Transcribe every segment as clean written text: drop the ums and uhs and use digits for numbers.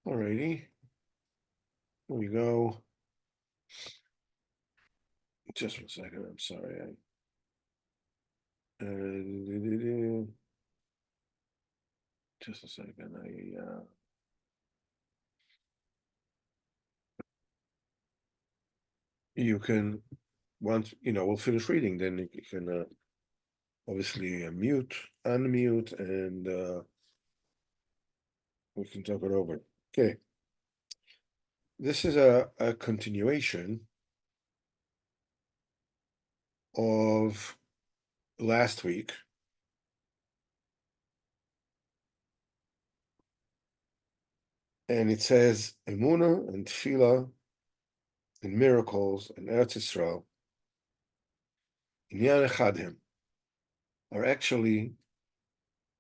Alrighty. Here we go. Just 1 second. I'm sorry. Just a second. You can once we'll finish reading. Then you can obviously unmute, and we can talk it over. Okay. This is a continuation of last week. And it says Emunah and Tefillah and miracles and Eretz Yisrael, Inyan Echadhem, are actually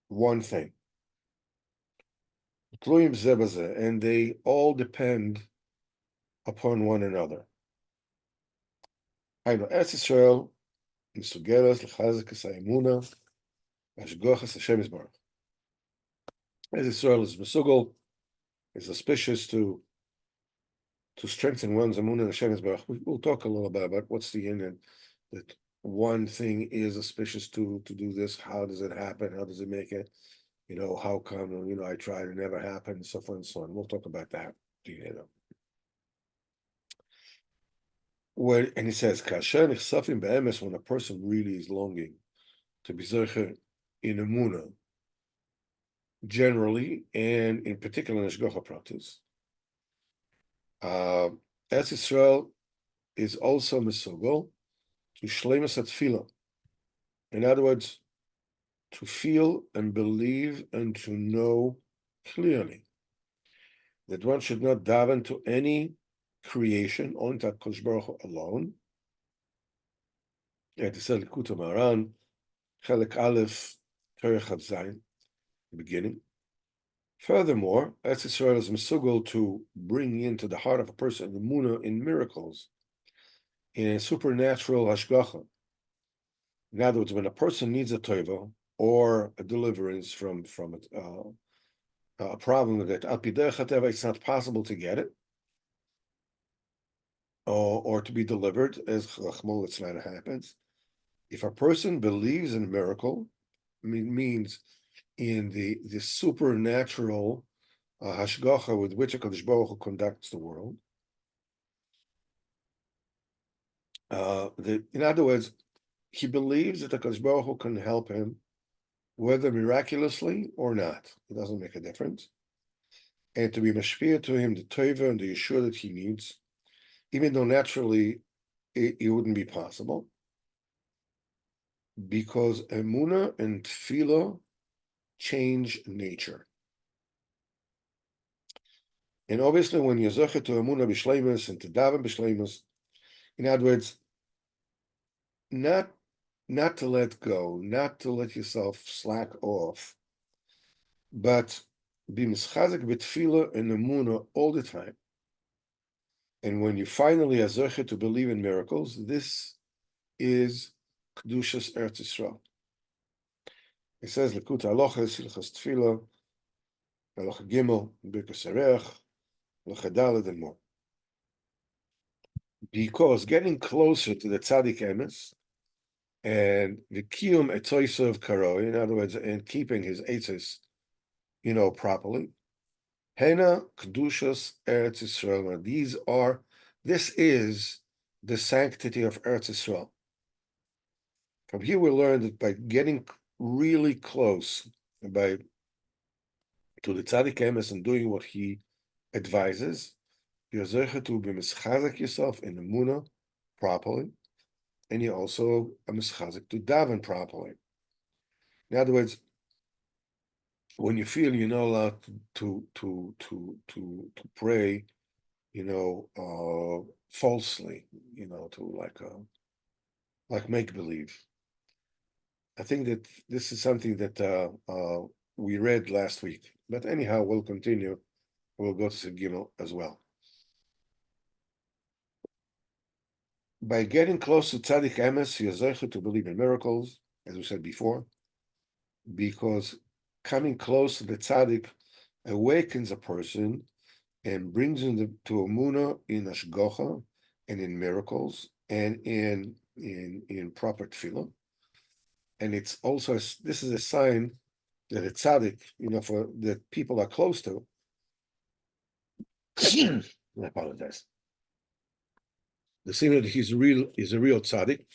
one thing. Tluyim zeh bazeh, and they all depend upon one another. Eretz Yisrael misugelas l'chazek es ha'emunah hashgochas Hashem Yisbarach. Eretz Yisrael is mesugel, is auspicious to strengthen one's emunah and Hashem Yisbarach. We'll talk a little bit about what's the union that one thing is auspicious to do this. How does it happen? How does it make it? How come? I tried, it never happened, so forth and so on. We'll talk about that. And he says, Kasher nichsafim be'emes, when a person really is longing to be zocher in emunah, generally, and in particular in Hashgacha Pratis, Eretz Yisrael is also mesogol to shleimus atfilah. In other words, to feel and believe and to know clearly that one should not daven to any creation, only to HaKadosh Baruch Hu alone. And it said Likutei Moharan, Chelek Aleph, Perek Chav Zayin, the beginning. Furthermore, Eretz Yisrael is mesugol to bring into the heart of a person the emunah in miracles, in a supernatural hashgacha. In other words, when a person needs a tova or a deliverance from a problem that al pi derech hateva it's not possible to get it, or to be delivered, as Chachmol Litzlan happens. If a person believes in a miracle, means in the supernatural hashgacha with which HaKadosh Baruch Hu conducts the world. In other words, he believes that HaKadosh Baruch Hu can help him, whether miraculously or not. It doesn't make a difference. And to be mashpia to him the teva and the yeshua that he needs, even though naturally it wouldn't be possible, because emunah and tefillah change nature. And obviously, when you're zocher to emunah b'shleimus and to daven b'shleimus, in other words, not to let go, not to let yourself slack off, but be mischazik b'tefillah and emunah all the time. And when you finally are zocher to believe in miracles, this is kedushas Eretz Yisrael. It says Likutei Halachos, Hilchos Tefillah, Halacha Gimel, Birkas Harech, Halacha Daled, and more. Because getting closer to the tzaddik emes and the kiyum etzoisav karoi, in other words, and keeping his etzes, properly, hena kedushas Eretz Yisrael. This is the sanctity of Eretz Yisrael. From here, we learn that by getting really close to the tzaddik emes and doing what he advises, you're zocher to be mischazik yourself in the emunah properly, and you also are mischazik to daven properly. In other words, when you feel you're not allowed to pray, falsely, to like make believe. I think that this is something that we read last week. But anyhow, we'll continue. We'll go to Sif Gimel as well. By getting close to tzaddik emes, you're zocher to believe in miracles, as we said before, because coming close to the tzaddik awakens a person and brings him to Amuna in Ashgocha and in miracles and in proper tefillah. And it's also this is a sign that a tzaddik, for that people are close to. I apologize. The sign that he's a real tzaddik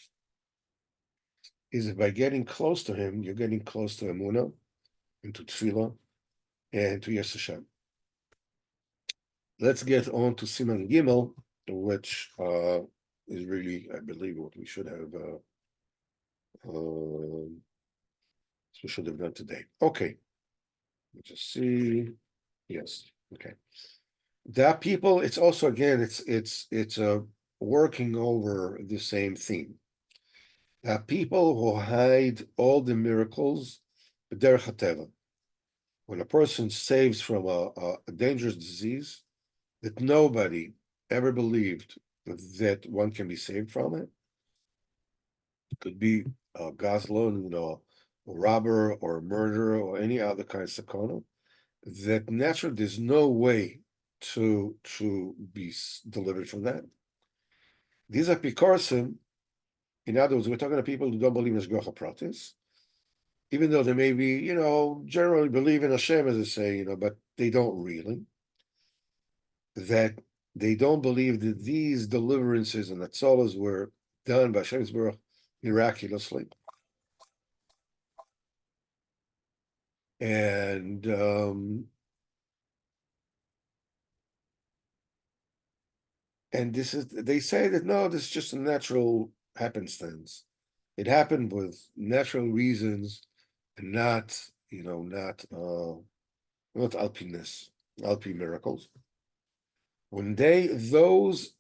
is that by getting close to him, you're getting close to Amuna, and to tefillah, and to Yes Hashem. Let's get on to Siman Gimel, which is really, I believe, what we should have. We should have done today. Okay, let's just see. Yes. Okay. That people. It's also again. It's working over the same theme. That people who hide all the miracles, b'derech hateva. When a person saves from a dangerous disease that nobody ever believed that one can be saved from it. It could be a gazlon, a robber or a murderer or any other kind of sakana. That naturally there's no way to be delivered from that. These are pikarsim. In other words, we're talking to people who don't believe in Hashgacha Pratis, even though they may be, generally believe in Hashem, as they say, but they don't really. That they don't believe that these deliverances and atzolas were done by Hashem's Baruch miraculously. And this is, they say that no, this is just a natural happenstance. It happened with natural reasons and not, not alpiness, alpine miracles. One day, those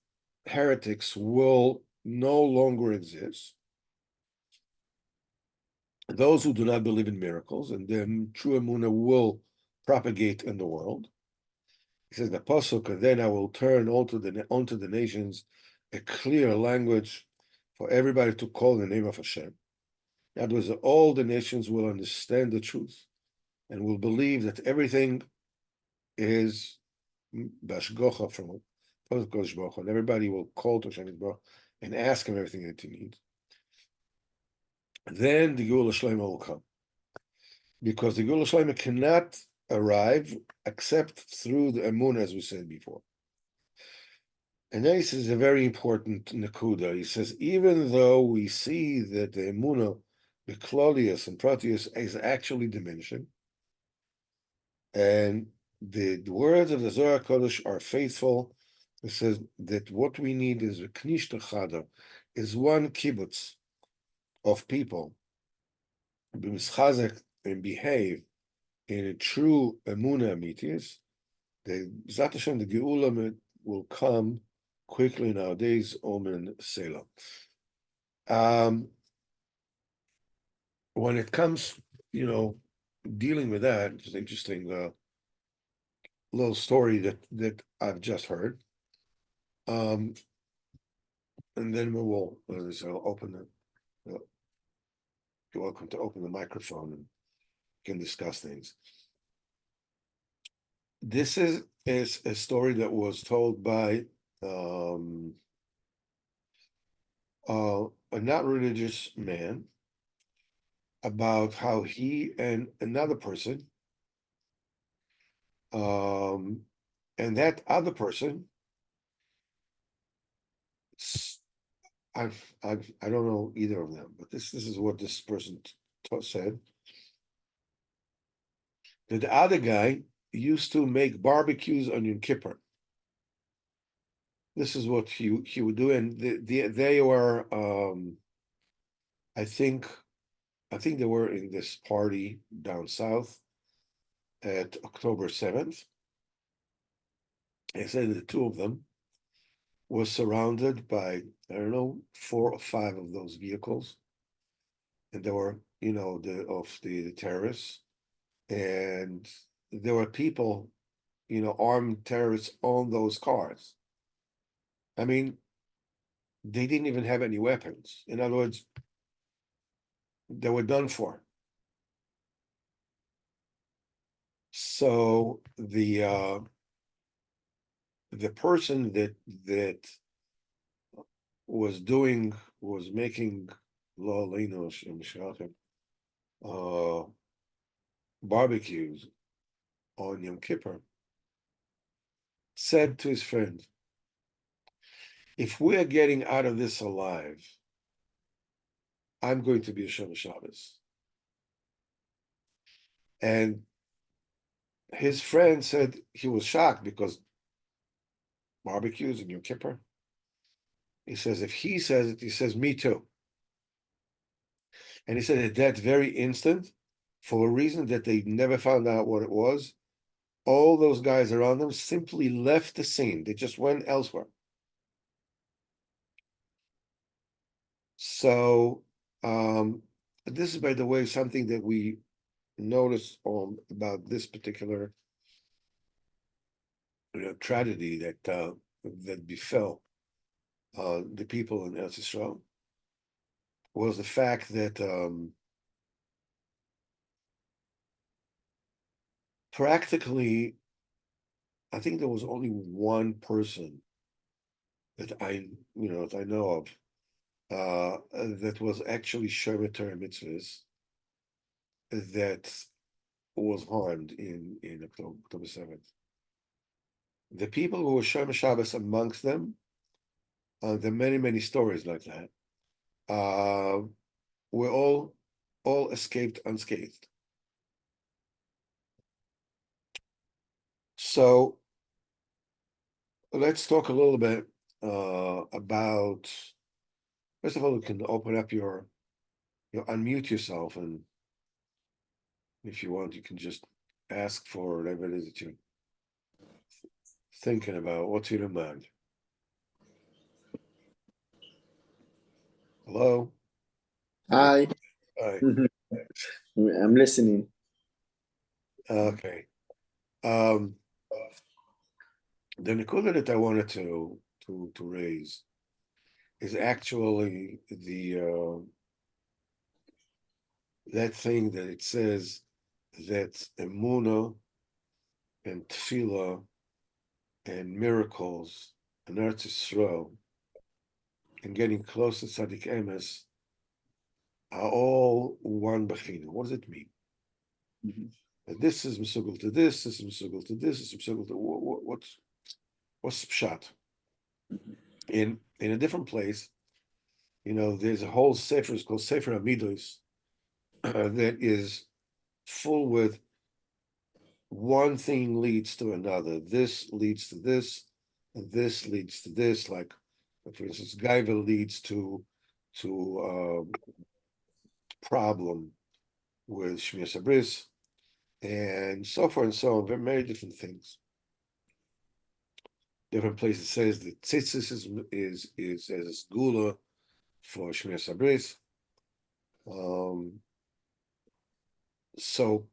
heretics will no longer exist. Those who do not believe in miracles, and then true Emunah will propagate in the world. He says the pasuk, and then I will turn onto the nations a clear language for everybody to call the name of Hashem. In other words, all the nations will understand the truth and will believe that everything is bashgocha from Kodesh Baruch, and everybody will call to Hashem Baruch and ask him everything that he needs. Then the Geula Shleima will come, because the Geula Shleima cannot arrive except through the Emunah, as we said before. And then he says a very important nakuda. He says, even though we see that the Emunah, the Claudius and Proteus, is actually diminishing, and the words of the Zohar Kodesh are faithful, it says that what we need is a knishta chada, is one kibbutz of people, b'mischazek, and behave in a true Emunah amitis. The Zat Hashem, the Geula will come quickly nowadays. Omen Selah. When it comes, dealing with that, it's an interesting little story that I've just heard. And then we will open you're welcome to open the microphone and can discuss things. This is a story that was told by a not religious man about how he and another person, and that other person, I don't know either of them, but this is what this person said. That the other guy used to make barbecues on Yom Kippur. This is what he would do, and they were, I think they were in this party down south at October 7th. They said the two of them was surrounded by, I don't know, 4 or 5 of those vehicles, and there were, the terrorists, and there were people, armed terrorists on those cars. I mean, they didn't even have any weapons. In other words, they were done for. So the the person that was making lo aleinu Shem Shachim, barbecues on Yom Kippur said to his friend, if we're getting out of this alive, I'm going to be a Shomer Shabbos. And his friend said he was shocked because barbecues in Yom Kippur. He says, if he says it, he says, me too. And he said at that very instant, for a reason that they never found out what it was, all those guys around them simply left the scene. They just went elsewhere. So this is, by the way, something that we notice about this particular tragedy that befell the people in Eretz Yisrael, was the fact that practically, I think there was only one person that I know of that was actually Shomer Torah mitzvahs that was harmed in October 7th. The people who were Shomer Shabbos amongst them, there are many stories like that, were all escaped unscathed. So let's talk a little bit about. First of all, you can open up unmute yourself, and if you want, you can just ask for whatever it is that you're thinking about. What's in your mind? Hello? Hi. Hi. I'm listening. Okay. The nekuda that I wanted to raise is actually that thing that it says that emunah and tefillah and miracles and Eretz Yisrael and getting close to Tzaddik Emes are all one bechina. What does it mean? That this is mesugel to this is mesugel to this is mesugel to what's pshat? In a different place, there's a whole sefer, it's called Sefer Amidos, that is full with one thing leads to another. This leads to this, and this leads to this. Like, for instance, Gaiva leads to problem with Shmir Sabris, and so forth and so on. Very many different things. Different places says that tzitzis is as gula for Shmir Sabris. So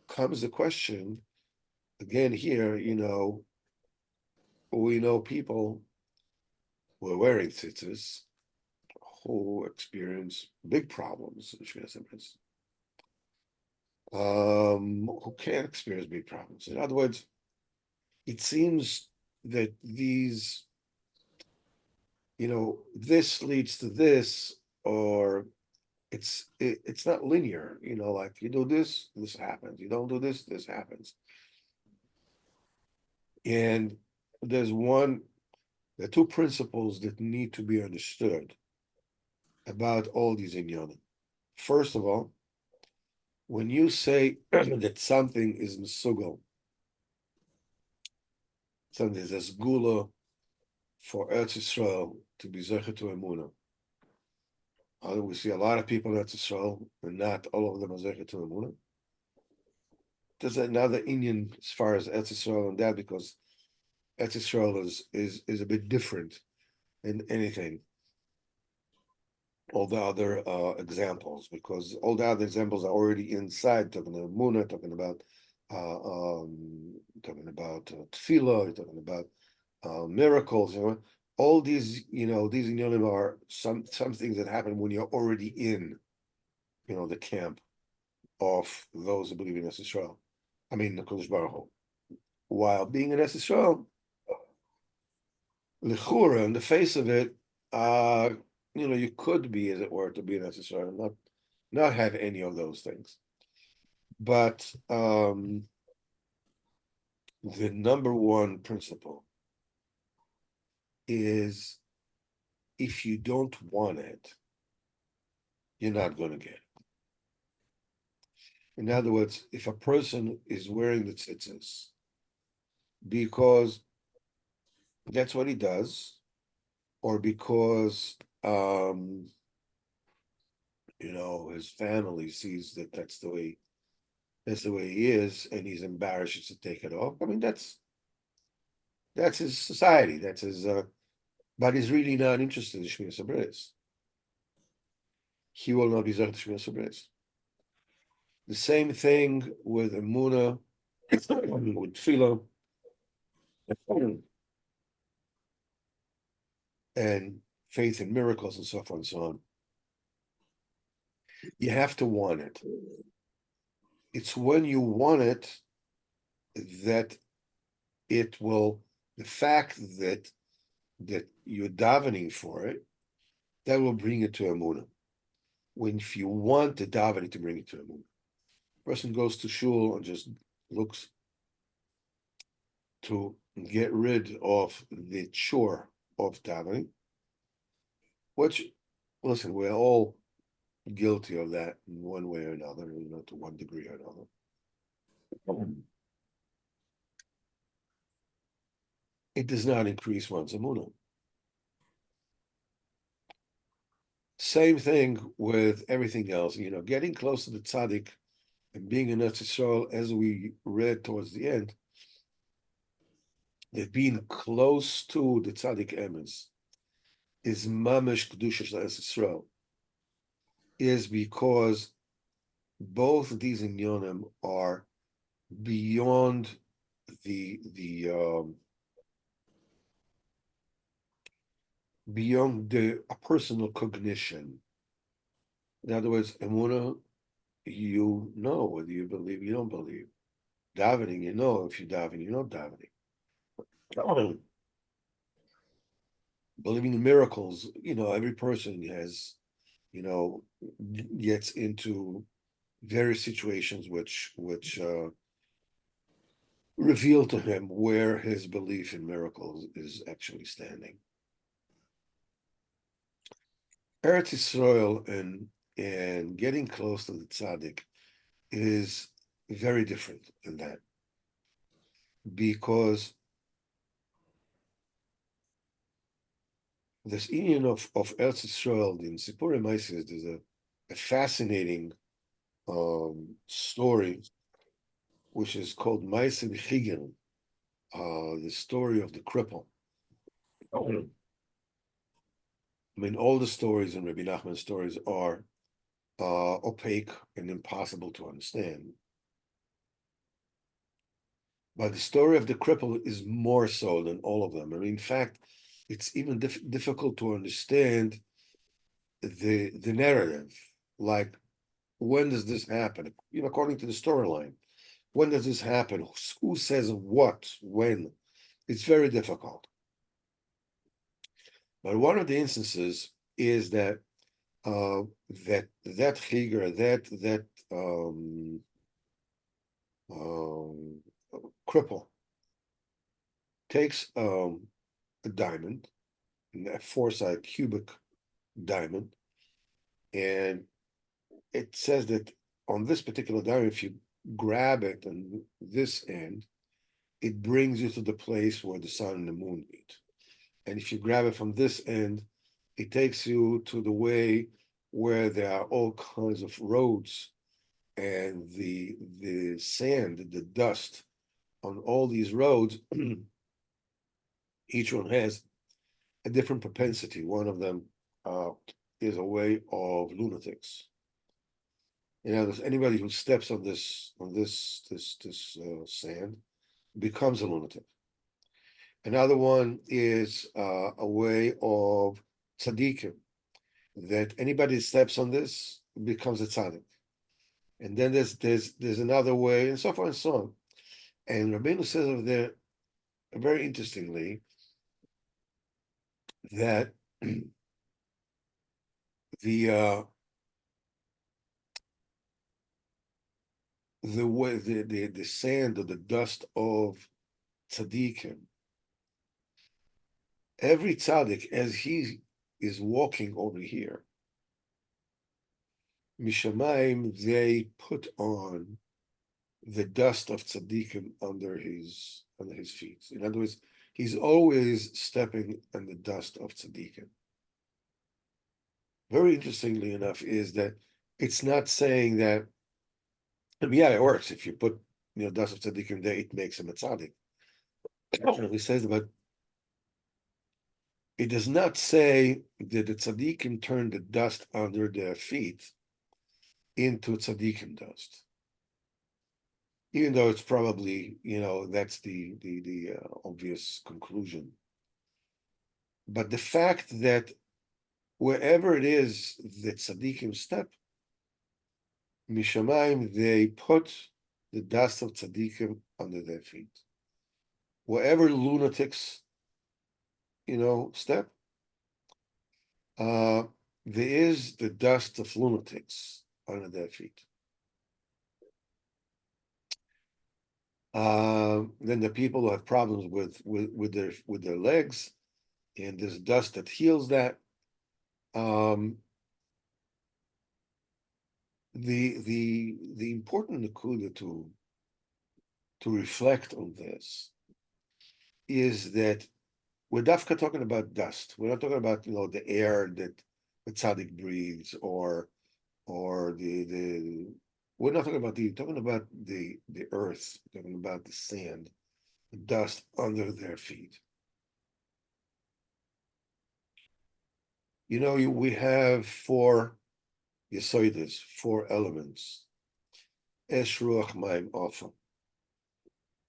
comes the question again here. We know people who are wearing tzitzis who experience big problems in Shmir Sabris. Who can't experience big problems. In other words, it seems that these, this leads to this, or it's not linear. Like you do this happens. You don't do this happens. And there are two principles that need to be understood about all these inyanim. First of all, when you say that something is mesugal, something is gula for Eretz Yisrael to be zecher to emunah. We see a lot of people in Eretz Yisrael, and not all of them are zecher to emunah. There's another Indian as far as Eretz Yisrael and that, because Eretz Yisrael is a bit different than anything. All the other examples, because all the other examples are already inside, talking about emunah, talking about tefillah, talking about miracles. All these these inyanim are some things that happen when you're already in the camp of those who believe in Eretz Yisrael. I mean the Kodesh Baruch Hu. While being in Eretz Yisrael, L'chura, on the face of it, you could be, as it were, to be an Israel, not have any of those things. But the number one principle is if you don't want it, you're not going to get it. In other words, if a person is wearing the tzitzis because that's what he does, or because his family sees that that's the way he is, and he's embarrassed to take it off. I mean, that's his society. That's his. But he's really not interested in Shmir Sabris. He will not be Zach Shmir Sabris. The same thing with Emuna, with Tefillah, and faith in miracles and so forth and so on. You have to want it. It's when you want it that it will. The fact that you're davening for it, that will bring it to Emuna. When if you want the davening to bring it to Emuna, person goes to shul and just looks to get rid of the chore of davening, which, listen, we're all guilty of that in one way or another, to one degree or another. It does not increase one's emunah. Same thing with everything else. Getting close to the tzaddik and being in Eretz Yisrael, as we read towards the end, that being close to the tzaddik emes is mamish kedusha Eretz Yisrael, is because both of these inyonim are beyond the a personal cognition. In other words, emuna, whether you believe, you don't believe. Davening, if you daven, you're not davening. Believing in miracles, every person has, gets into various situations which reveal to him where his belief in miracles is actually standing. Eretz Yisrael and getting close to the tzaddik is very different than that, because this union of Eretz Yisrael in Sipurei Maisis, there's a fascinating story which is called Maaseh B'Chigel, the story of the cripple. I mean, all the stories in Rabbi Nachman's stories are opaque and impossible to understand. But the story of the cripple is more so than all of them. I mean, in fact, it's even difficult to understand the narrative. Like, when does this happen? According to the storyline, when does this happen? Who says what? When? It's very difficult. But one of the instances is that that chigger, that cripple takes a diamond, a four-sided cubic diamond, and it says that on this particular diamond, if you grab it on this end, it brings you to the place where the sun and the moon meet. And if you grab it from this end, it takes you to the way where there are all kinds of roads, and the sand, the dust on all these roads, each one has a different propensity. One of them is a way of lunatics. Anybody who steps on this sand becomes a lunatic. Another one is a way of tzaddikim, that anybody that steps on this becomes a tzaddik. And then there's another way, and so forth and so on. And Rabbeinu says over there, very interestingly, that the way the sand or the dust of tzaddikim, every tzaddik as he is walking over here, mishamayim, they put on the dust of tzaddikim under his feet. In other words, he's always stepping on the dust of tzaddikim. Very interestingly enough, is that it's not saying that. I mean, yeah, it works. If you put dust of tzaddikim there, it makes him a tzaddik. He says, but it does not say that the tzaddikim turn the dust under their feet into tzaddikim dust. Even though it's probably, that's the obvious conclusion. But the fact that wherever it is that tzaddikim step, mishamayim, they put the dust of tzaddikim under their feet. Wherever lunatics, step, there is the dust of lunatics under their feet. Then the people who have problems with their legs, and there's dust that heals that. The important nakuda to reflect on this is that we're dafka talking about dust. We're not talking about the air that the tzaddik breathes, or the we're not talking about talking about the earth, talking about the sand, the dust under their feet. We have four yesoides, four elements. Esh, ruach, mayim, afa.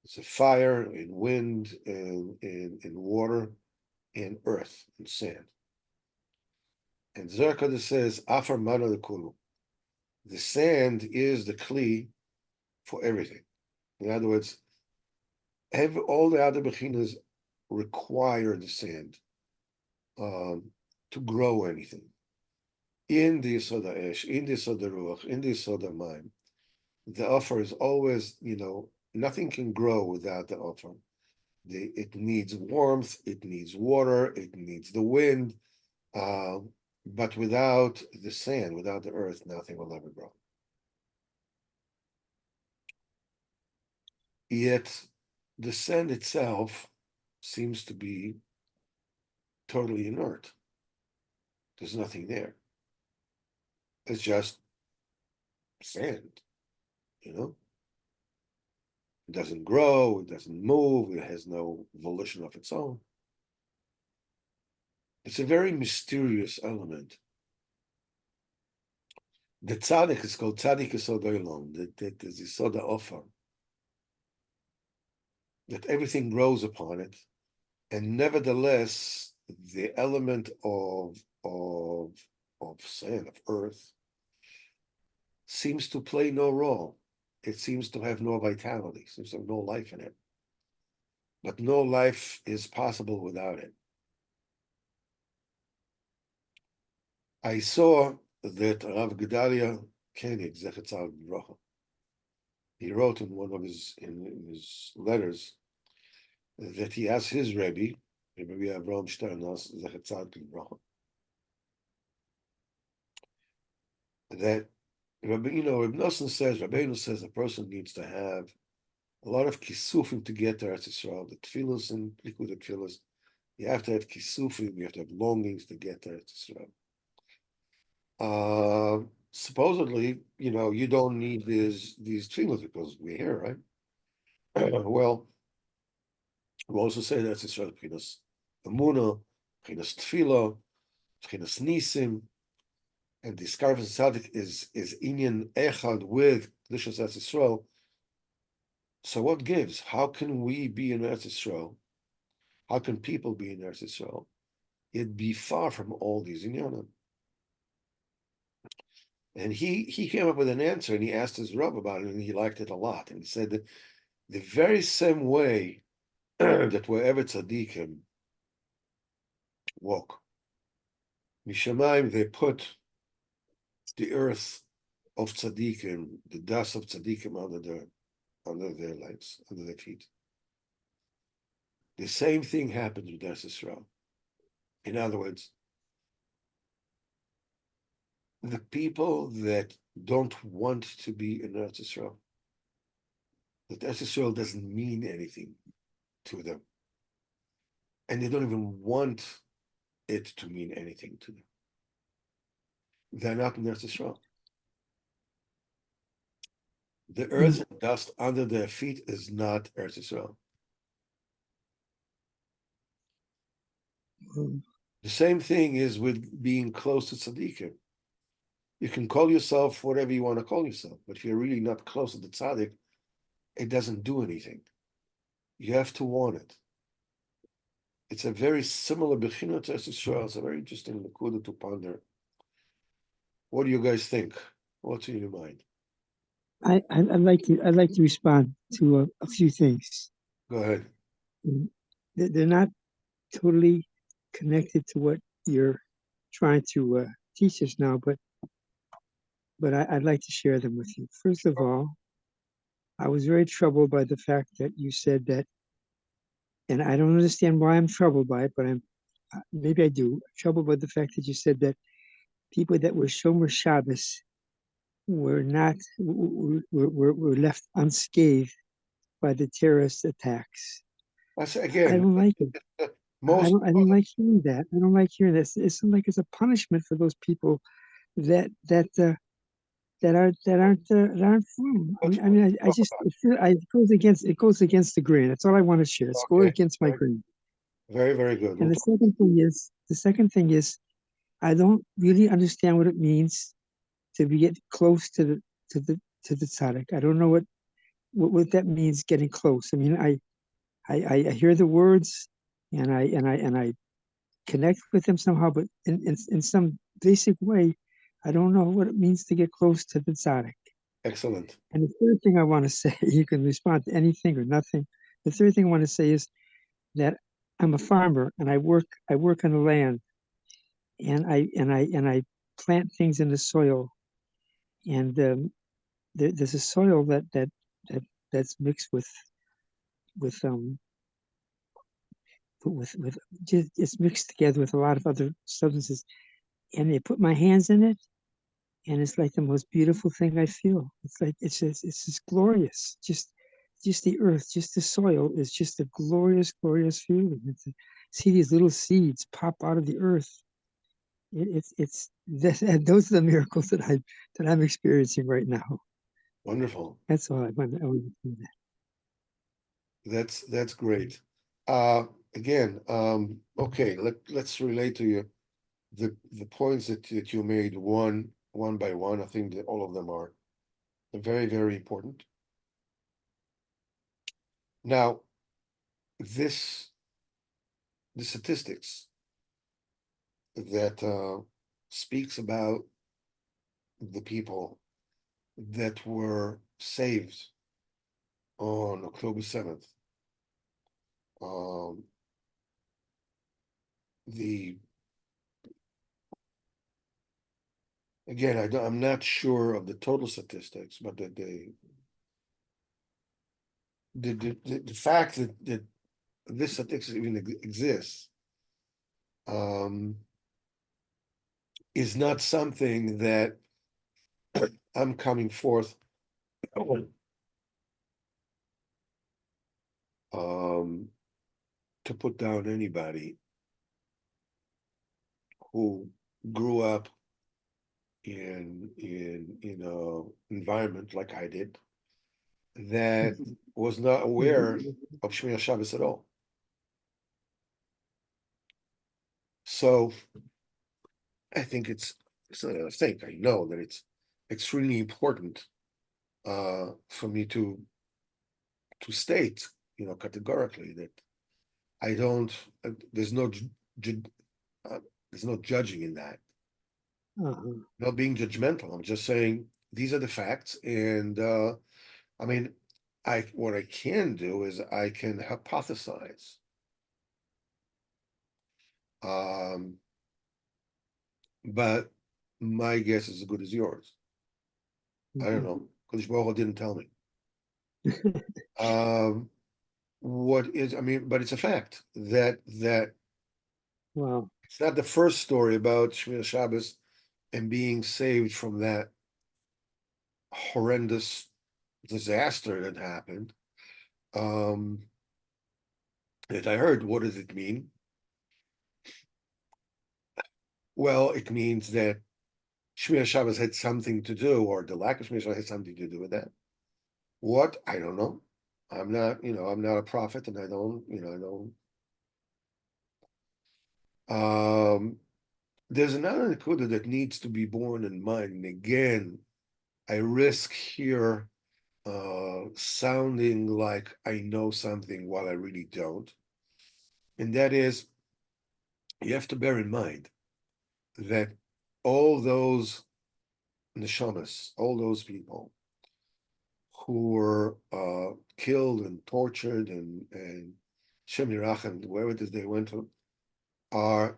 It's a fire, and wind, and water, and earth, and sand. And Zerkada says, afar mana lekulu. The sand is the kli for everything. In other words, all the other bechinas require the sand to grow anything. In the Yisoda Esh, in the Yisoda Ruach, in the Yisoda Mayim, the offer is always, nothing can grow without the offer. It needs warmth, it needs water, it needs the wind, but without the sand, without the earth, nothing will ever grow. Yet the sand itself seems to be totally inert. There's nothing there. It's just sand, It doesn't grow, it doesn't move, it has no volition of its own. It's a very mysterious element. The tzaddik is called tzaddik yesod olam, that is yesod offer, that everything grows upon it, and nevertheless, the element of sand, of earth, seems to play no role. It seems to have no vitality, seems to have no life in it. But no life is possible without it. I saw that Rav Gedalia Koenig, Zecher Tzaddik Livrocha, he wrote in one of his letters that he asked his Rebbe, Rabbi Avraham Steinhaus, Zecher Tzaddik Livrocha, that Rabbi Nosson says, Rabbeinu says, a person needs to have a lot of kisufim to get to Eretz Yisrael. The tefillos and liquid tefillos, you have to have kisufim, you have to have longings to get to Eretz Yisrael. Supposedly, you don't need these tefillos because we're here, right? Well, we also say that it's Yisrael b'chinas Emunah, b'chinas tefillah, b'chinas nisim, and the Skarvas Tzaddik is inyan echad with Kedushat Eretz Yisrael. So what gives? How can we be in Eretz Yisrael? How can people be in Eretz Yisrael? It'd be far from all these inyanim. And he came up with an answer, and he asked his Rav about it, and he liked it a lot. And he said that the very same way that wherever tzaddikim walk. Mishamayim, they put the earth of tzaddikim, the dust of tzaddikim under their legs, under their feet. The same thing happens with Eretz Yisrael. In other words, the people that don't want to be in Eretz Yisrael, that Eretz Yisrael doesn't mean anything to them, and they don't even want it to mean anything to them. They're not in Eretz Yisrael. The earth and dust under their feet is not Eretz Yisrael. The same thing is with being close to tzaddikim. You can call yourself whatever you want to call yourself, but if you're really not close to the tzaddik, it doesn't do anything. You have to want it. It's a very similar Bechina to Eretz Yisrael. It's a very interesting Nakuda to ponder. What do you guys think? What's in your mind? I'd like to respond to a few things. Go ahead. They're not totally connected to what you're trying to teach us now, but I'd like to share them with you. First of all, I was very troubled by the fact that you said that, and I don't understand why I'm troubled by it, but maybe I do. I'm troubled by the fact that you said that people that were Shomer Shabbos were not were left unscathed by the terrorist attacks. I say I again, don't like it. I don't like hearing that. I don't like hearing this. It's like it's a punishment for those people that aren't from. It goes against the grain. That's all I want to share. It's going against my grain. Very, very good. And the second thing is, I don't really understand what it means to get close to the tzaddik. I don't know what that means. Getting close. I mean, I hear the words, and I connect with them somehow, but in some basic way, I don't know what it means to get close to the tzaddik. Excellent. And the third thing I want to say, you can respond to anything or nothing. The third thing I want to say is that I'm a farmer and I work on the land, and I plant things in the soil, and there's a soil that's mixed with just it's mixed together with a lot of other substances, and I put my hands in it, and it's like the most beautiful thing I feel. It's like it's just glorious. Just the earth, just the soil is just a glorious, glorious feeling. See these little seeds pop out of the earth. It's this, and those are the miracles that I'm experiencing right now. Wonderful. That's all I want to do that. That's great. Again, okay, let's relate to you the points that you made one by one. I think that all of them are very, very important. Now, the statistics that speaks about the people that were saved on October 7th. Again, I'm not sure of the total statistics, but the fact that this statistics even exists is not something that I'm coming forth to put down anybody who grew up in a environment like I did that was not aware of Shmir Shabbos at all. So I think it's not I think I know that it's extremely important for me to state, categorically that I don't. There's no there's no judging in that. Not being judgmental. I'm just saying these are the facts, and I mean, what I can do is I can hypothesize. But my guess is as good as yours. I don't Mhm. know. Kodesh Baruch Hu didn't tell me. What is, I mean, but it's a fact that Wow. it's not the first story about Shmir Shabbos and being saved from that horrendous disaster that happened. That I heard. What does it mean? Well, it means that Shmir Shabbos had something to do, or the lack of Shmir Shabbos had something to do with that. What? I don't know. I'm not, I'm not a prophet, and I don't, I don't. There's another Nakuda that needs to be borne in mind. And again, I risk here sounding like I know something while I really don't. And that is, you have to bear in mind that all those neshamas, all those people who were killed and tortured and Shem Yirachem, wherever it is they went to, are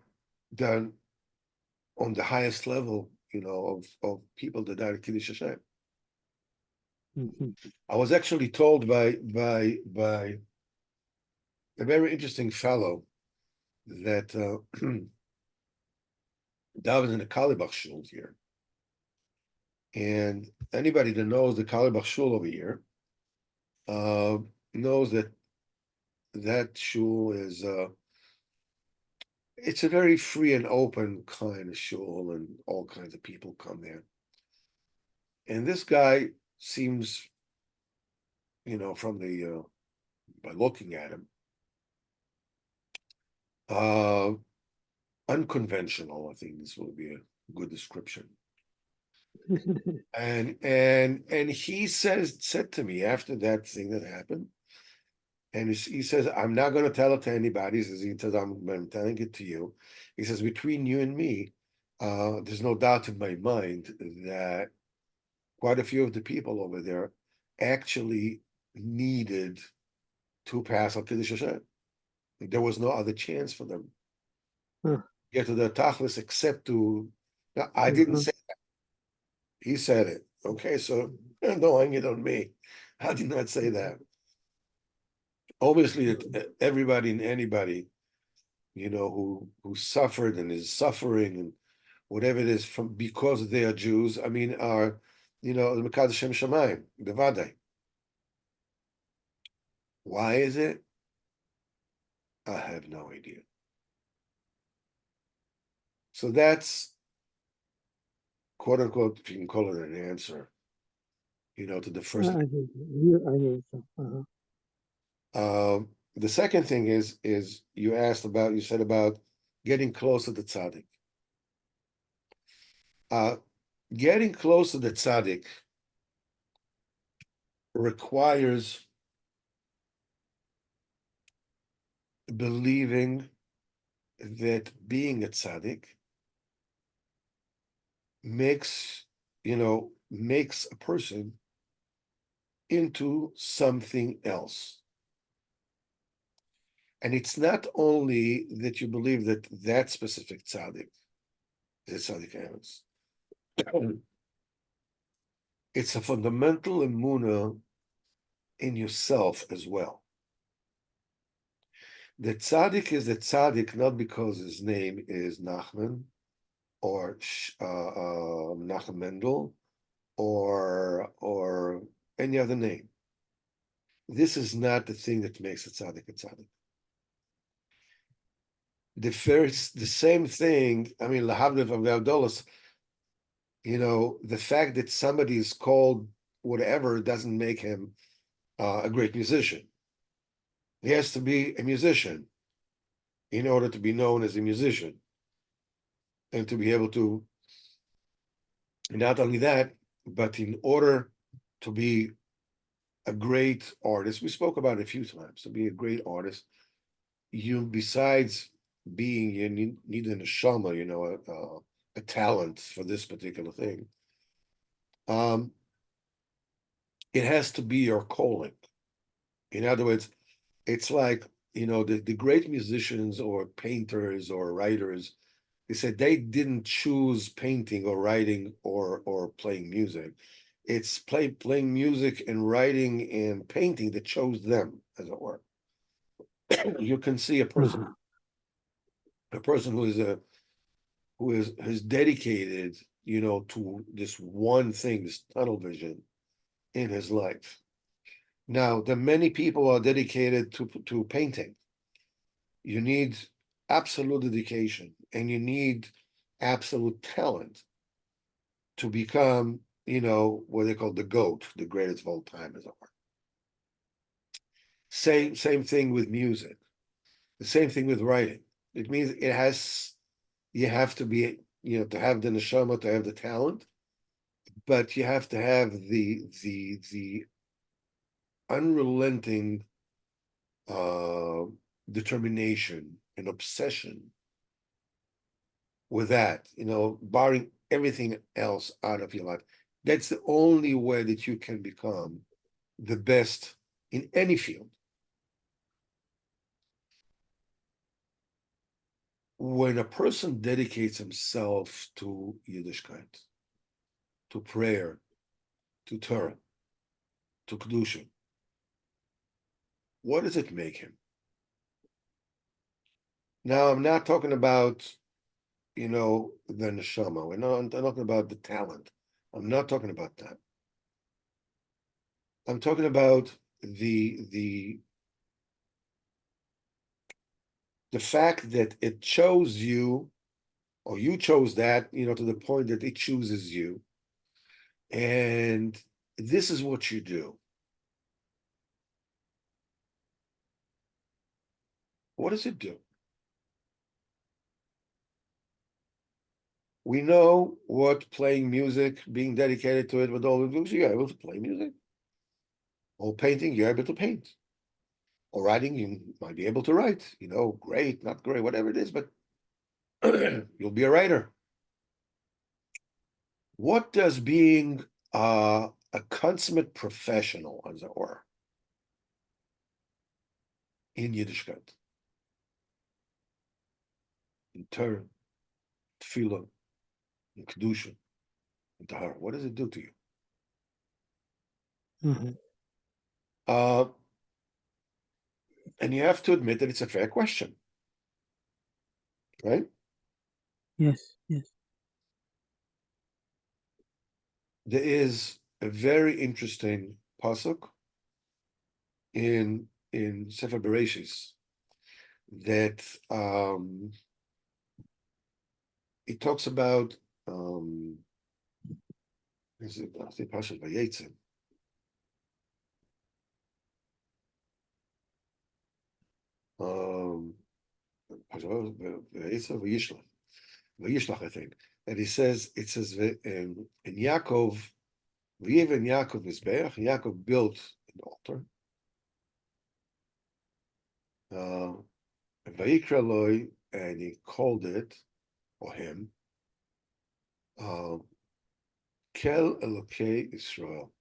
done on the highest level, of people that died at Kiddush Hashem. Mhm. I was actually told by a very interesting fellow that that was in the Kalibach shul here. And anybody that knows the Kalibach shul over here knows that that shul is it's a very free and open kind of shul, and all kinds of people come there. And this guy seems, from the by looking at him, uh, unconventional. I think this will be a good description. And he said to me after that thing that happened, and he says, I'm not going to tell it to anybody. He says, I'm telling it to you. He says, between you and me, there's no doubt in my mind that quite a few of the people over there actually needed to pass al Kiddush Hashem. There was no other chance for them Huh. get to the Tachlis except to. Now, I didn't Uh-huh. say that. He said it. Okay, so don't hang it on me. I did not say that. Obviously, everybody and anybody, who suffered and is suffering and whatever it is from because they are Jews. I mean, are the Mekad Shem Shamayim, the Vadai. Why is it? I have no idea. So that's quote unquote, if you can call it an answer, to the first. I hear so. Uh-huh. The second thing is you said about getting close to the tzaddik. Getting close to the tzaddik requires believing that being a tzaddik makes a person into something else. And it's not only that you believe that that specific tzaddik is a tzaddik emes. It's a fundamental emunah in yourself as well. The tzaddik is the tzaddik not because his name is Nachman or Nachman Mendel or any other name. This is not the thing that makes a tzaddik a tzaddik. The same thing. I mean, lahavdil of Gavdolos. The fact that somebody is called whatever doesn't make him a great musician. He has to be a musician in order to be known as a musician and to be able to. Not only that, but in order to be a great artist, we spoke about it a few times. To be a great artist, besides being, you need a neshama, a talent for this particular thing. It has to be your calling. In other words, it's like the great musicians or painters or writers, they said they didn't choose painting or writing or playing music. It's playing music and writing and painting that chose them, as it were. You can see a person who is dedicated, to this one thing, this tunnel vision in his life. Now, the many people are dedicated to painting. You need absolute dedication and you need absolute talent to become, what they call the GOAT, the greatest of all time, as it were. Same thing with music. The same thing with writing. It means you have to be, to have the neshama, to have the talent, but you have to have the unrelenting determination and obsession with that, barring everything else out of your life. That's the only way that you can become the best in any field. When a person dedicates himself to Yiddishkeit, to prayer, to Torah, to Kedusha, what does it make him? Now, I'm not talking about, the neshama. I'm talking about the talent. I'm not talking about that. I'm talking about the fact that it chose you, or you chose that, to the point that it chooses you. And this is what you do. What does it do? We know what playing music, being dedicated to it with all the books, you're able to play music. Or painting, you're able to paint. Or writing, you might be able to write. Great, not great, whatever it is, but you'll be a writer. What does being a consummate professional, as it were, in Yiddishkeit, in Torah, Tefillah, in Kedusha, in Tahara, what does it do to you? And you have to admit that it's a fair question, right? Yes. There is a very interesting pasuk in Sefer Bereshis that it talks about is it Pasuk Vayetzim. Vayishlach, I think. And it says in Yaakov, V'yeven Yaakov Mizbeach, Yaakov built an altar. Vayikra Loi, and he called it, or him, Kel Elokei Israel,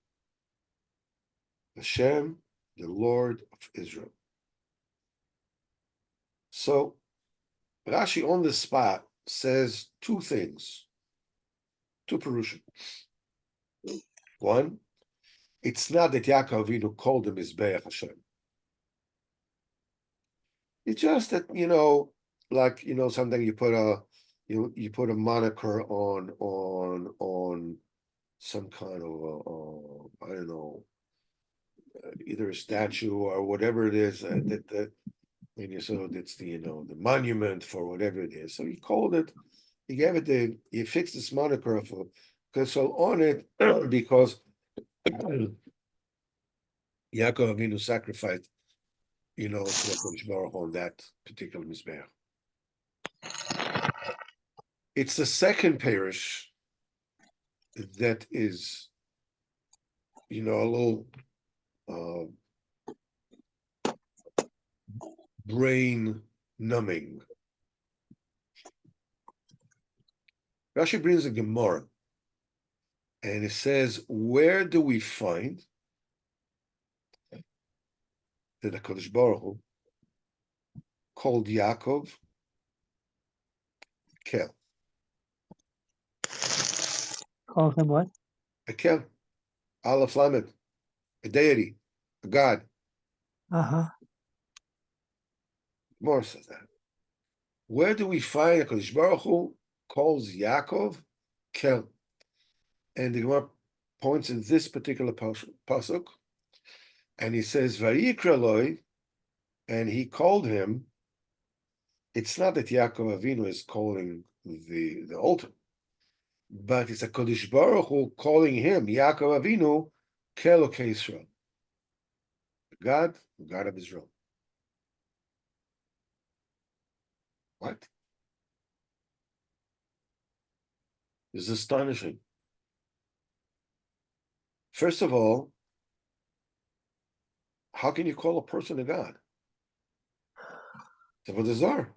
Hashem, the Lord of Israel. So Rashi on the spot says two things, two Perushim. One, it's not that Yaakov Avinu called him Mizbeach Hashem. It's just that, like, something you put a moniker on some kind of I don't know, either a statue or whatever it is that and so it's the the monument for whatever it is. So he called it, he gave it he fixed this moniker because so on it because Yaakov Avinu sacrificed, to HaKadosh Baruch Hu on that particular mizbeach. It's the second parish that is, a little brain numbing. Rashi brings a Gemara, and it says, where do we find that the HaKadosh Baruch Hu called Yaakov Kel. Call him what? A Kel, Aleph Lamed, a deity, a god. Uh-huh. More says that. Where do we find HaKadosh Baruch Hu calls Yaakov Kel? And the Gemara points in this particular pasuk, and he says, Vayikra loi, and he called him. It's not that Yaakov Avinu is calling the altar, but it's a Kodesh Baruch Hu calling him, Yaakov Avinu, Kelokei Israel, God, the God of Israel. What? This is astonishing. First of all, how can you call a person a God? It's a Czar,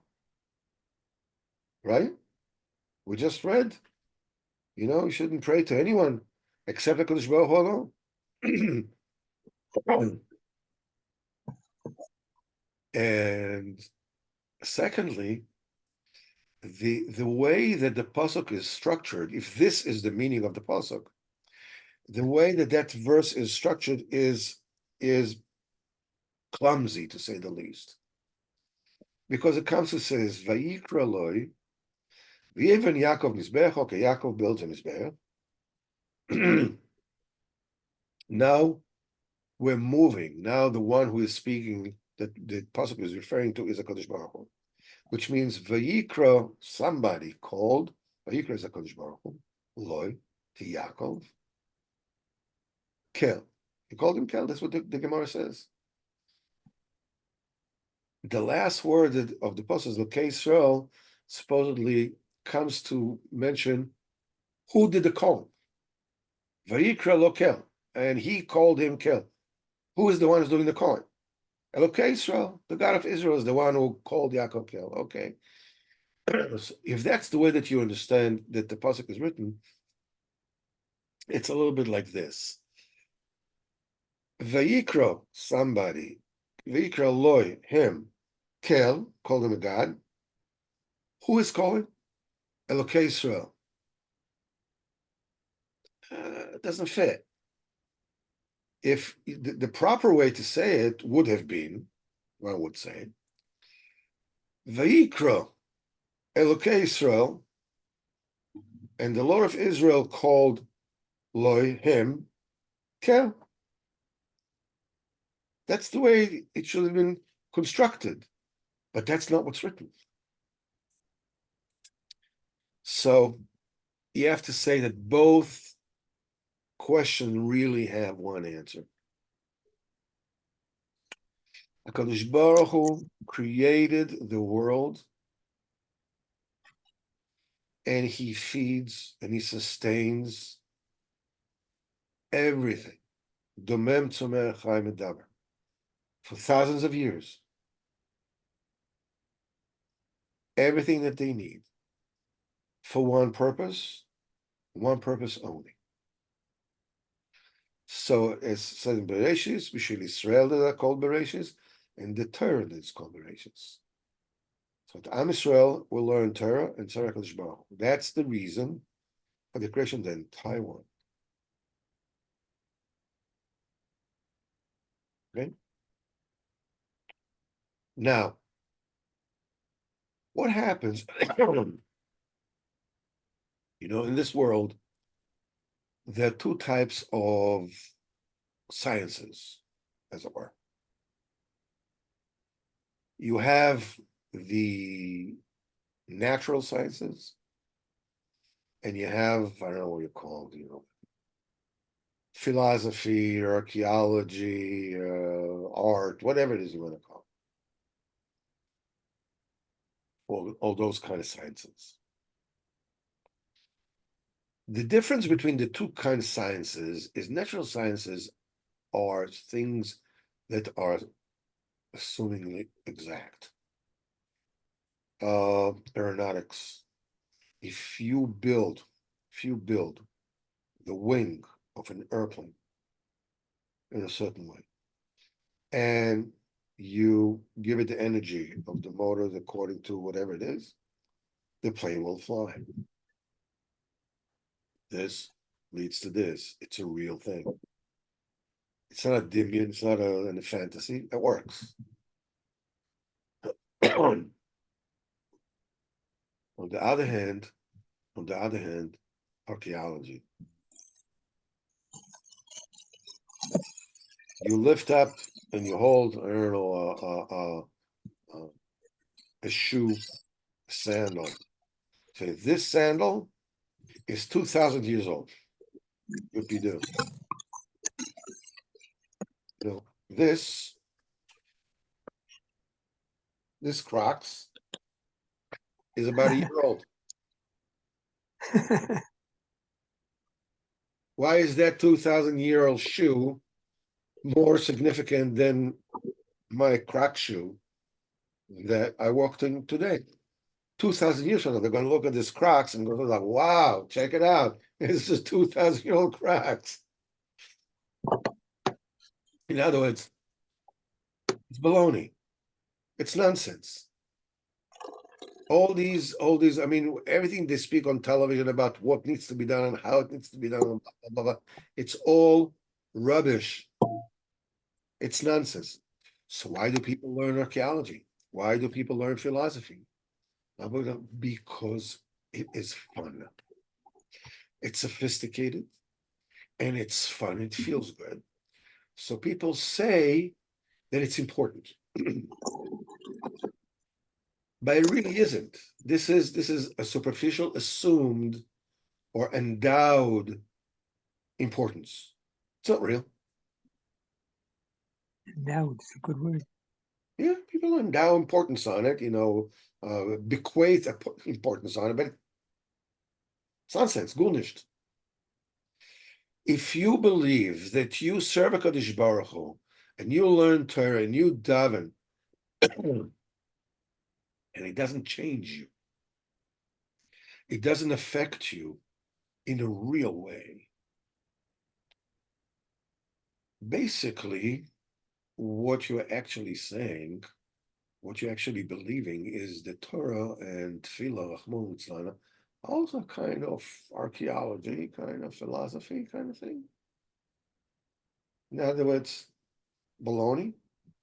right? We just read, you shouldn't pray to anyone except the Kodesh Baruch Hu alone. And secondly, the way that the pasuk is structured, if this is the meaning of the pasuk, the way that verse is structured is clumsy, to say the least, because it comes to says Vayikra loi, v'yeven Yaakov mizbech. Okay, Yaakov builds a mizbech. Now we're moving. Now the one who is speaking, that the pasuk is referring to, is a Kodesh Baruch Hu, which means Vayikra, somebody called. Vayikra is a Kodesh Baruch Hu, loi, to Yaakov, Kel. He called him Kel. That's what the Gemara says. The last word of the pasuk, Lokei Israel, supposedly comes to mention who did the calling. Vayikra lo Kel, and he called him Kel. Who is the one who's doing the calling? Elokei Israel, the God of Israel, is the one who called Yaakov Kel. Okay. So if that's the way that you understand that the pasuk is written, it's a little bit like this. Vayikra, somebody. Vayikra loi, him. Kel, called him a God. Who is calling? Elokei Israel. It doesn't fit. If the proper way to say it would have been, one would say, Vayikra Elokei Israel, and the Lord of Israel called Loi, him, Kel. That's the way it should have been constructed, but that's not what's written. So you have to say that both questions really have one answer. HaKadosh Baruch Hu created the world, and he feeds and he sustains everything. Domem Tzomer Chai Medaber. For thousands of years. Everything that they need. For one purpose only. So as said in Bereshis, B'shil Israel that are called Bereshis, and the Torah that is called Bereshis. So the Am Israel will learn Torah and Torah Kodesh Baruch Hu. That's the reason for the creation of the entire world. Okay? Now, what happens, in this world, there are two types of sciences, as it were. You have the natural sciences, and you have, I don't know what you're called, philosophy or archaeology, art, whatever it is you want to call it. All those kind of sciences. The difference between the two kinds of sciences is natural sciences are things that are assumingly exact. Aeronautics. If you build the wing of an airplane in a certain way, and you give it the energy of the motors according to whatever it is, the plane will fly. This leads to this. It's a real thing. It's not a dimion, it's not a fantasy. It works. On the other hand, archaeology. You lift up and you hold, I don't know, a shoe, a sandal. Say this sandal is 2,000 years old. Whoopie-doo. You know, this Crocs is about a year old. Why is that 2,000-year-old shoe more significant than my Croc shoe that I walked in today? 2,000 years from now, they're going to look at this Crocs and go like, "Wow, check it out! This is 2,000-year-old Crocs." In other words, it's baloney. It's nonsense. All these, I mean, everything they speak on television about what needs to be done and how it needs to be done, and blah, blah, blah, it's all rubbish. It's nonsense. So why do people learn archaeology? Why do people learn philosophy? Because it is fun. It's sophisticated and it's fun. It feels good. So people say that it's important. But it really isn't. This is a superficial, assumed, or endowed importance. It's not real. Now it's a good word. Yeah, people endow importance on it, bequeath importance on it, but it's nonsense, gulnisht. If you believe that you serve a Kadosh Baruch Hu, and you learn Torah, and you daven, and it doesn't change you, it doesn't affect you in a real way. Basically, what you're actually saying, what you're actually believing is the Torah and Tefillah, Rahman Litzlana, also kind of archaeology, kind of philosophy, kind of thing. In other words, baloney,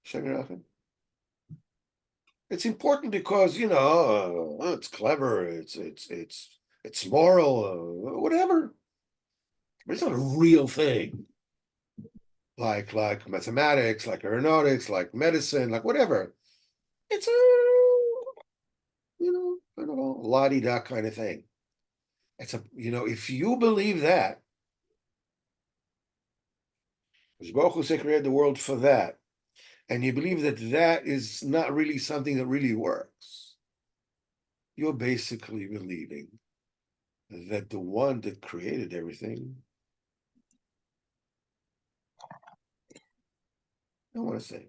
Shem. It's important because it's clever, it's moral, whatever. But it's not a real thing. Like mathematics, like aeronautics, like medicine, like whatever. It's a kind of a la-di-da kind of thing. It's if you believe that, because Baruch Hu created the world for that, and you believe that that is not really something that really works, you're basically believing that the one that created everything, I want to say.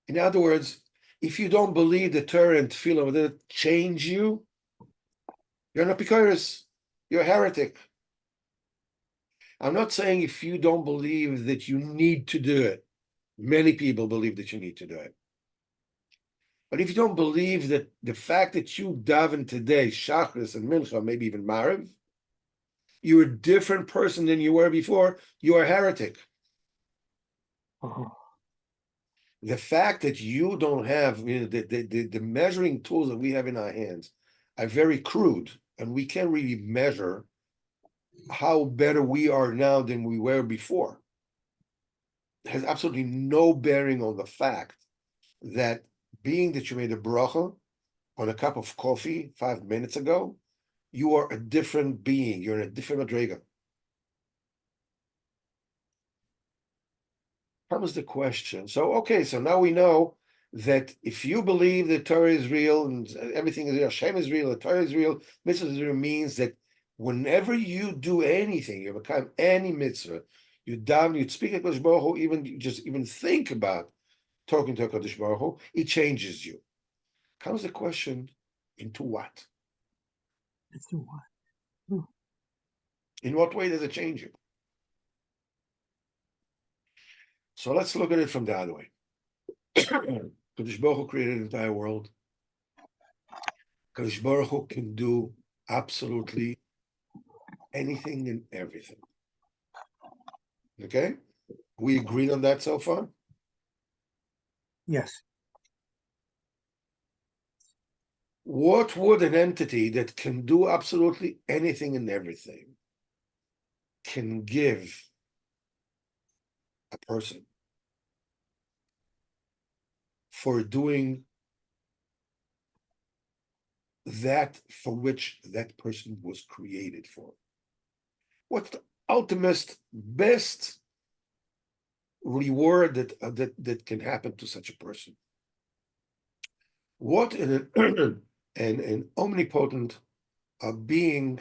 In other words, if you don't believe the Torah and Tefillah will change you, you're an apikoros, you're a heretic. I'm not saying if you don't believe that you need to do it. Many people believe that you need to do it. But if you don't believe that the fact that you daven today, Shachris and Mincha, maybe even Mariv, you're a different person than you were before, you are a heretic. Oh, The fact that you don't have the measuring tools that we have in our hands are very crude, and we can't really measure how better we are now than we were before. It has absolutely no bearing on the fact that being that you made a bracha on a cup of coffee 5 minutes ago, you are a different being. You're in a different madrega. Comes the question. So, okay, so now we know that if you believe that Torah is real and everything is real, Hashem is real, the Torah is real, mitzvah is real, means that whenever you do anything, you become any mitzvah, you daven, you speak at Kodesh Baruch Hu, even think about talking to Kodesh Baruch Hu, it changes you. Comes the question, into what? that's the one. In what way does it change you? So let's look at it from the other way. Kadosh Baruch Hu created the entire world. Kadosh Baruch Hu can do absolutely anything and everything. Okay? We agreed on that so far? Yes. What would an entity that can do absolutely anything and everything can give a person for doing that for which that person was created for? What's the ultimate best reward that can happen to such a person? What an omnipotent being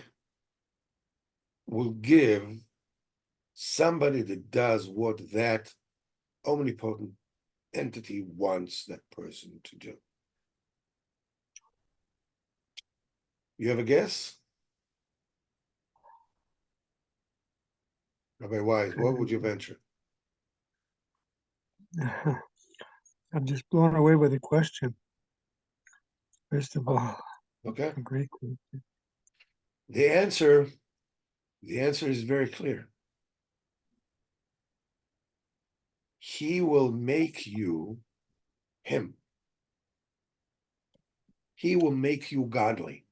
will give somebody that does what that omnipotent entity wants that person to do? You have a guess? Rabbi Wise, what would you venture? I'm just blown away with the question. First of all, Okay. a great question. The answer is very clear. He will make you him. He will make you godly.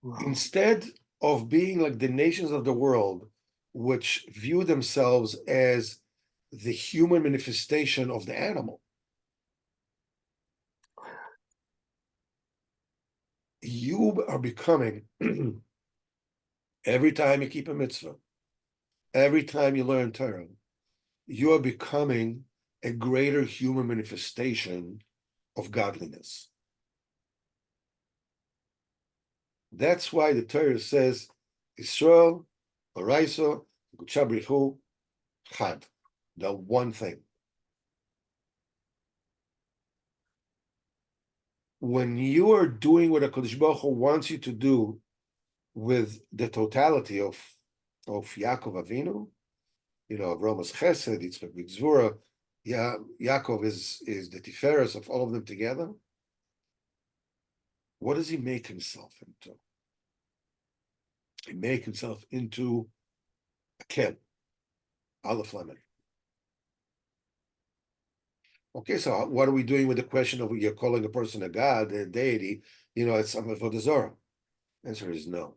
Wow. Instead of being like the nations of the world, which view themselves as the human manifestation of the animal, you are becoming, every time you keep a mitzvah, every time you learn Torah, you are becoming a greater human manifestation of godliness. That's why the Torah says, Israel, Oraiso, Guchabrichu, Chad, the one thing. When you are doing what HaKadosh Baruch Hu wants you to do with the totality of Yaakov Avinu, Avromas Chesed, Yitzchak B'Gzvura, Yaakov is the Tiferes of all of them together. What does he make himself into? He make himself into a ken, Aleph Lamed. Okay, so what are we doing with the question of you're calling a person a god, a deity? It's something for the Zohar. Answer is no.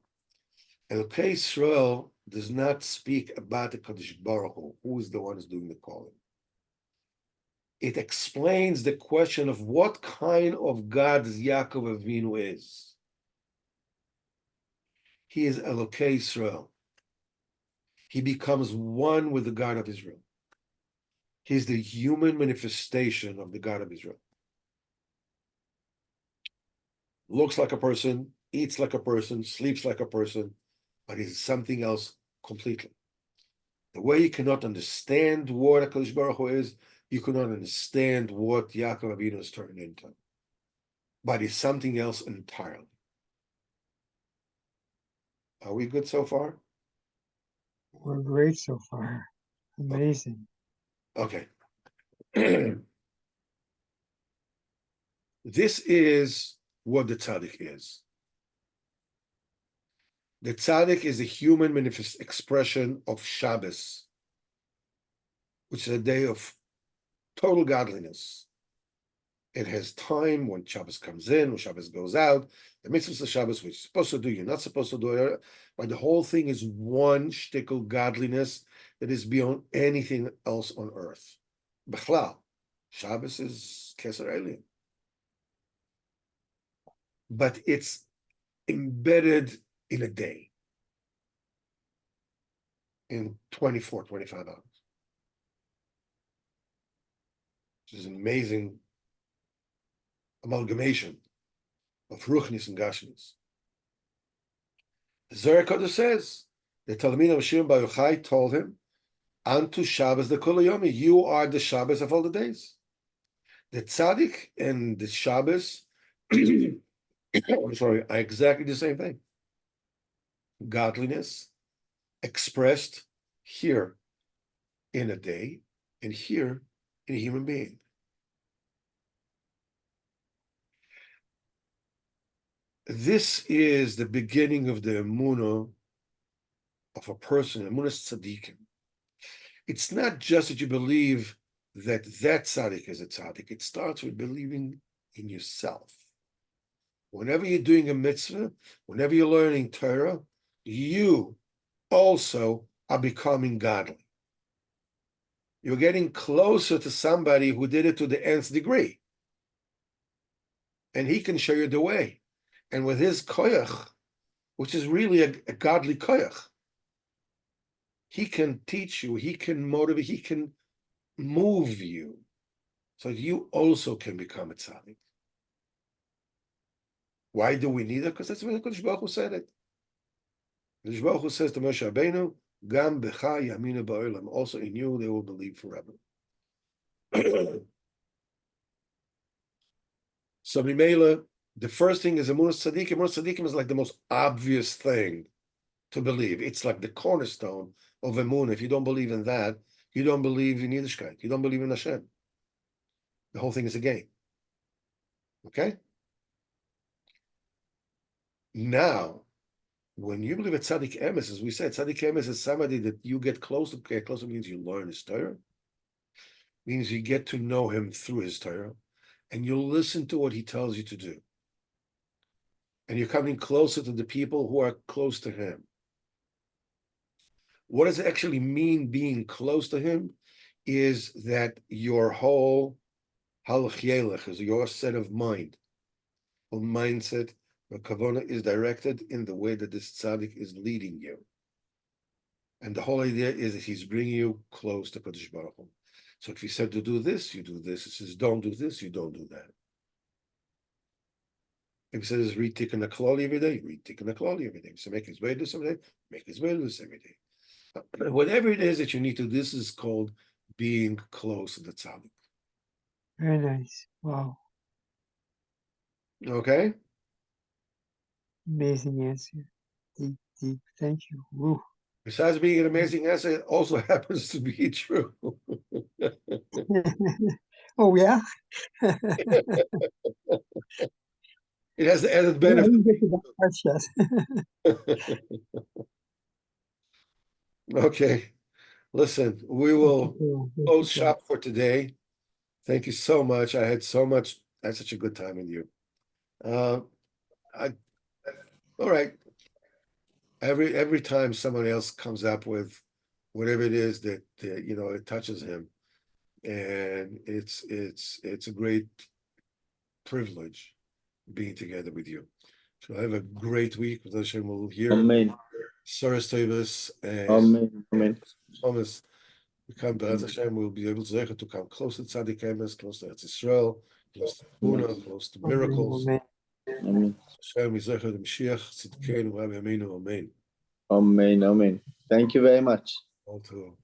Elokei Israel does not speak about the Kadosh Baruch Hu, who is the one who's doing the calling. It explains the question of what kind of God Yaakov Avinu is. He is Elokei Israel. He becomes one with the God of Israel. He's the human manifestation of the God of Israel. Looks like a person, eats like a person, sleeps like a person, but he's something else completely. The way you cannot understand what HaKadosh Baruch Hu is, you cannot understand what Yaakov Avinu is turned into. But he's something else entirely. Are we good so far? We're great so far. Amazing. Okay. This is what the tzaddik is. The tzaddik is a human manifest expression of Shabbos, which is a day of total godliness. It has time when Shabbos comes in, when Shabbos goes out. The mitzvahs of Shabbos, which you're supposed to do, you're not supposed to do it. But the whole thing is one shtickle godliness that is beyond anything else on earth. Bechlal, Shabbos is Keser Elyon. But it's embedded in a day, in 24, 25 hours. Which is an amazing amalgamation of Ruchnis and Gashmis. The Zohar Kodesh says, the Talmid of Shimon Bar Yochai told him, Antu Shabbos the Kol Yomi, you are the Shabbos of all the days. The Tzaddik and the Shabbos, I'm sorry, are exactly the same thing. Godliness expressed here in a day and here in a human being. This is the beginning of the emunah of a person, emunah tzaddikim. It's not just that you believe that tzaddik is a tzaddik. It starts with believing in yourself. Whenever you're doing a mitzvah, whenever you're learning Torah, you also are becoming godly. You're getting closer to somebody who did it to the nth degree. And he can show you the way. And with his koyach, which is really a godly koyach, he can teach you, he can motivate, he can move you so you also can become a tzaddik. Why do we need it? Because that's when Kodesh Baruch Hu said it. Kodesh Baruch Hu says to Moshe Rabbeinu, Gam becha yamina ba'olam, also in you they will believe forever. So Mimela, the first thing is emunah tzaddikim. Emunah tzaddikim is like the most obvious thing to believe. It's like the cornerstone of emunah. If you don't believe in that, you don't believe in Yiddishkeit. You don't believe in Hashem. The whole thing is a game. Okay? Now, when you believe at tzaddik emes, as we said, tzaddik emes is somebody that you get close to. Get close to means you learn his Torah. Means you get to know him through his Torah, and you listen to what he tells you to do. And you're coming closer to the people who are close to him. What does it actually mean being close to him? Is that your whole halach yelech, is your set of mind, or mindset, or kavana is directed in the way that this tzaddik is leading you. And the whole idea is that he's bringing you close to Kodesh Baruch Hu. So if he said to do this, you do this. He says, don't do this, you don't do that. If he says, read Tikkun HaKlali every day, read Tikkun HaKlali every day. So make his way do this every day, make his way do this every day. Whatever it is that you need to, this is called being close to the tzaddik. Very nice. Wow. Okay? Amazing answer. Deep, deep. Thank you. Woo. Besides being an amazing answer, it also happens to be true. Oh, yeah? It has the added I benefit. didn't get to that part yet. Okay. Listen, we will close shop for today. Thank you so much. I had such a good time with you. All right. Every time someone else comes up with whatever it is that it touches him, and it's a great privilege being together with you. So have a great week. With Hashem, we'll hear Amen. Soros Tovos and Amen. Amen. Thomas. Become Be'ez Hashem, we'll be able to come close to Tzaddik Emes, close to Eretz Yisrael, close to Emunah, close to miracles. Amen. Amen. Hashem, Yizecher the Mashiach, Tzidkeinu, Rabbi Yameinu, Amen. Amen. Amen. Thank you very much. All to